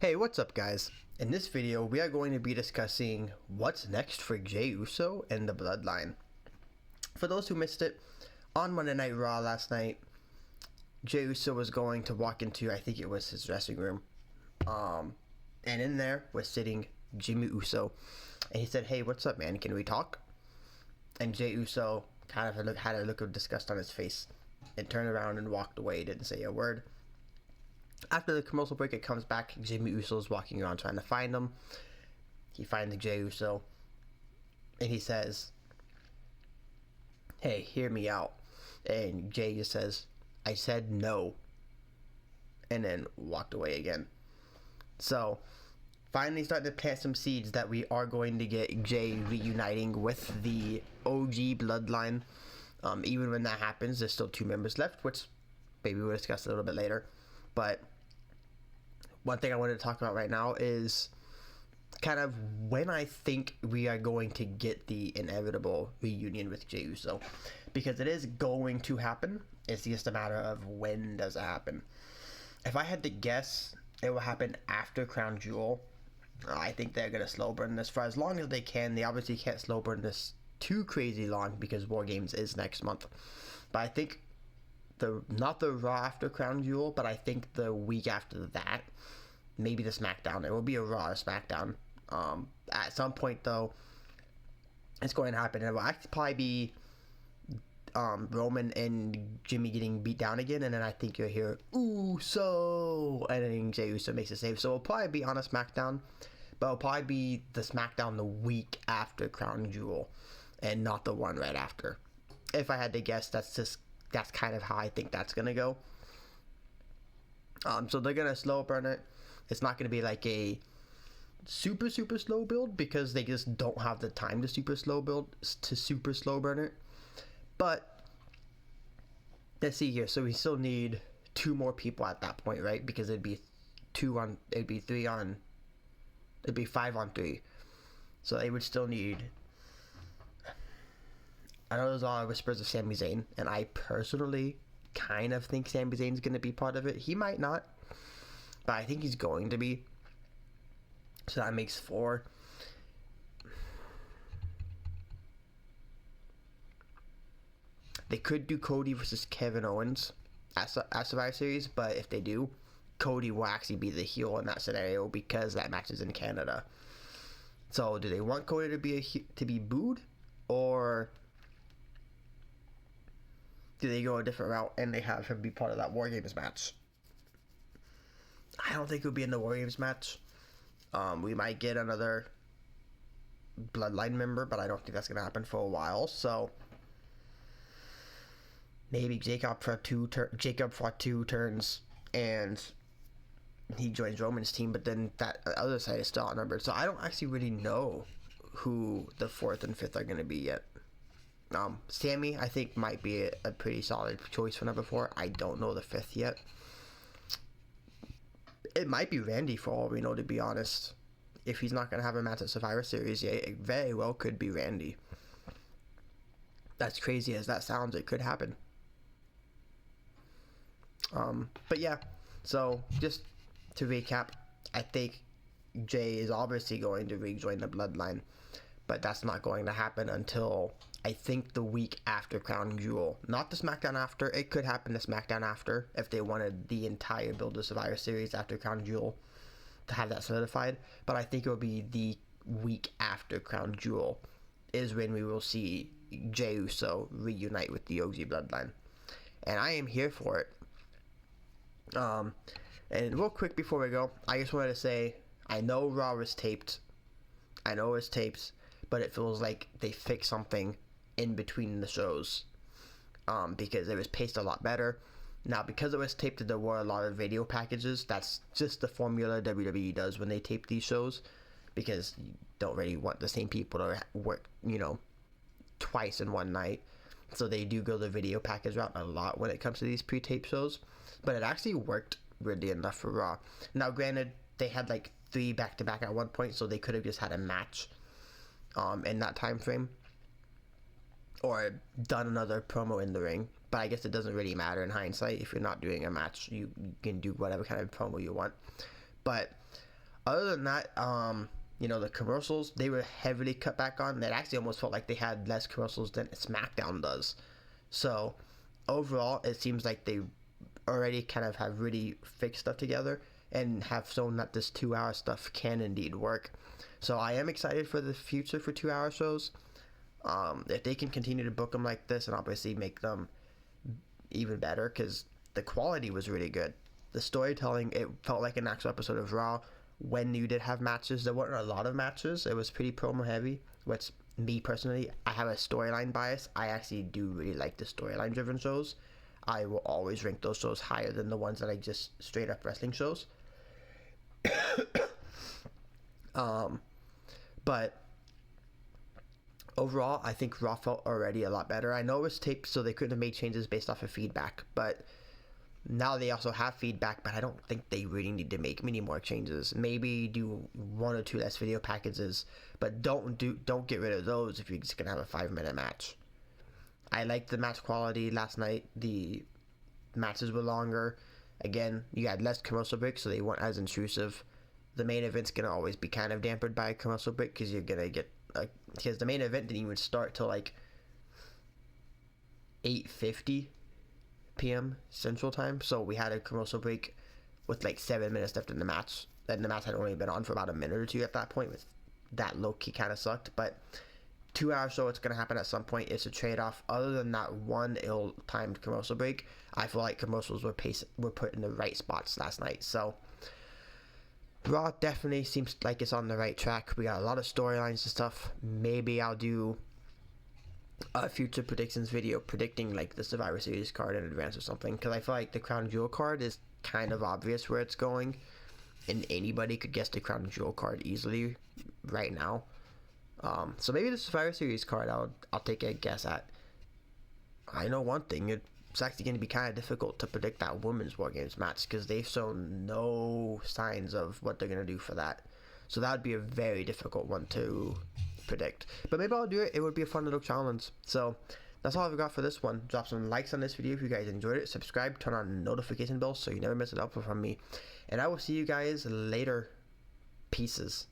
Hey, what's up guys? In this video, we are going to be discussing what's next for Jey Uso and the Bloodline. For those who missed it, on Monday Night Raw last night, Jey Uso was going to walk into, I think it was his dressing room, and in there was sitting Jimmy Uso, and he said, "Hey, what's up, man? Can we talk?" And Jey Uso kind of had a look of disgust on his face and turned around and walked away, didn't say a word. After the commercial break, it comes back. Jimmy Uso is walking around trying to find him. He finds Jey Uso, and he says, "Hey, hear me out." And Jey just says, "I said no," and then walked away again. So, finally starting to plant some seeds that we are going to get Jey reuniting with the OG Bloodline. Even when that happens, there's still 2 members left, which maybe we'll discuss a little bit later. But one thing I wanted to talk about right now is kind of when I think we are going to get the inevitable reunion with Jey Uso, because it is going to happen. It's just a matter of when does it happen. If I had to guess, it will happen after Crown Jewel. I think they're going to slow burn this for as long as they can. They obviously can't slow burn this too crazy long because War Games is next month. But I think not the Raw after Crown Jewel, but I think the week after that, maybe the SmackDown. It will be a Raw or SmackDown. At some point, though, it's going to happen. It will actually probably be Roman and Jimmy getting beat down again, and then I think you'll hear Uso, and then Jey Uso makes a save. So it'll probably be on a SmackDown, but it'll probably be the SmackDown the week after Crown Jewel, and not the one right after. If I had to guess, that's kind of how I think that's gonna go. So they're gonna slow burn it. It's not gonna be like a super slow build because they just don't have the time to super slow burn it. But let's see here. So we still need 2 more people at that point, right? Because it'd be 5 on 3. So they would still need. I know there's a lot of whispers of Sami Zayn, and I personally kind of think Sami Zayn's going to be part of it. He might not, but I think he's going to be. So that makes 4. They could do Cody versus Kevin Owens at Survivor Series, but if they do, Cody will actually be the heel in that scenario because that match is in Canada. So do they want Cody to be booed, or do they go a different route and they have him be part of that War Games match? I don't think he'll be in the War Games match. We might get another Bloodline member, but I don't think that's going to happen for a while. So maybe Jacob Fatu turns and he joins Roman's team, but then that other side is still outnumbered. So I don't actually really know who the 4th and 5th are going to be yet. Sammy, I think, might be a pretty solid choice for number 4. I don't know the 5th yet. It might be Randy for all we know, to be honest. If he's not going to have a match at Survivor Series, yeah, it very well could be Randy. As crazy as that sounds, it could happen. But yeah, so just to recap, I think Jey is obviously going to rejoin the Bloodline, but that's not going to happen until I think the week after Crown Jewel. Not the SmackDown after. It could happen the SmackDown after if they wanted the entire build of Survivor Series after Crown Jewel to have that solidified. But I think it will be the week after Crown Jewel is when we will see Jey Uso reunite with the OG Bloodline. And I am here for it. And real quick before we go, I just wanted to say, I know Raw was taped. I know it's taped, but it feels like they fixed something in between the shows, because it was paced a lot better. Now, because it was taped, there were a lot of video packages. That's just the formula WWE does when they tape these shows, because you don't really want the same people to work, twice in one night. So they do go the video package route a lot when it comes to these pre-tape shows. But it actually worked really enough for Raw. Now, granted, they had like 3 back-to-back at one point, so they could have just had a match in that time frame, or done another promo in the ring. But I guess it doesn't really matter in hindsight. If you're not doing a match, you can do whatever kind of promo you want. But Other than that, the commercials, they were heavily cut back on. That actually almost felt like they had less commercials than SmackDown does. So overall, it seems like they already kind of have really fixed stuff together and have shown that this 2-hour stuff can indeed work. So I am excited for the future for 2-hour shows. If they can continue to book them like this and obviously make them even better, because the quality was really good. The storytelling, it felt like an actual episode of Raw. When you did have matches, there weren't a lot of matches. It was pretty promo heavy, which me personally, I have a storyline bias. I actually do really like the storyline driven shows. I will always rank those shows higher than the ones that I just straight up wrestling shows. But overall, I think Raw felt already a lot better. I know it was taped, so they couldn't have made changes based off of feedback, but now they also have feedback, but I don't think they really need to make many more changes. Maybe do 1 or 2 less video packages, but don't get rid of those if you're just gonna have a 5-minute match. I liked the match quality last night. The matches were longer. Again, you had less commercial breaks, so they weren't as intrusive. The main event's gonna always be kind of dampened by a commercial break because you're gonna get because the main event didn't even start till like 8:50 p.m. Central Time, so we had a commercial break with like 7 minutes left in the match. Then the match had only been on for about a minute or two at that point. With that low key kind of sucked, but 2-hour show, it's gonna happen at some point. It's a trade-off. Other than that one ill-timed commercial break, I feel like commercials were put in the right spots last night. So Raw definitely seems like it's on the right track. We got a lot of storylines and stuff. Maybe I'll do a future predictions video predicting like the Survivor Series card in advance or something, because I feel like the Crown Jewel card is kind of obvious where it's going, and anybody could guess the Crown Jewel card easily right now. So maybe the Survivor Series card I'll take a guess at. I know one thing, it's actually going to be kind of difficult to predict that Women's War Games match because they've shown no signs of what they're going to do for that. So that would be a very difficult one to predict. But maybe I'll do it. It would be a fun little challenge. So that's all I've got for this one. Drop some likes on this video if you guys enjoyed it. Subscribe, turn on notification bells so you never miss an upload from me. And I will see you guys later. Pieces.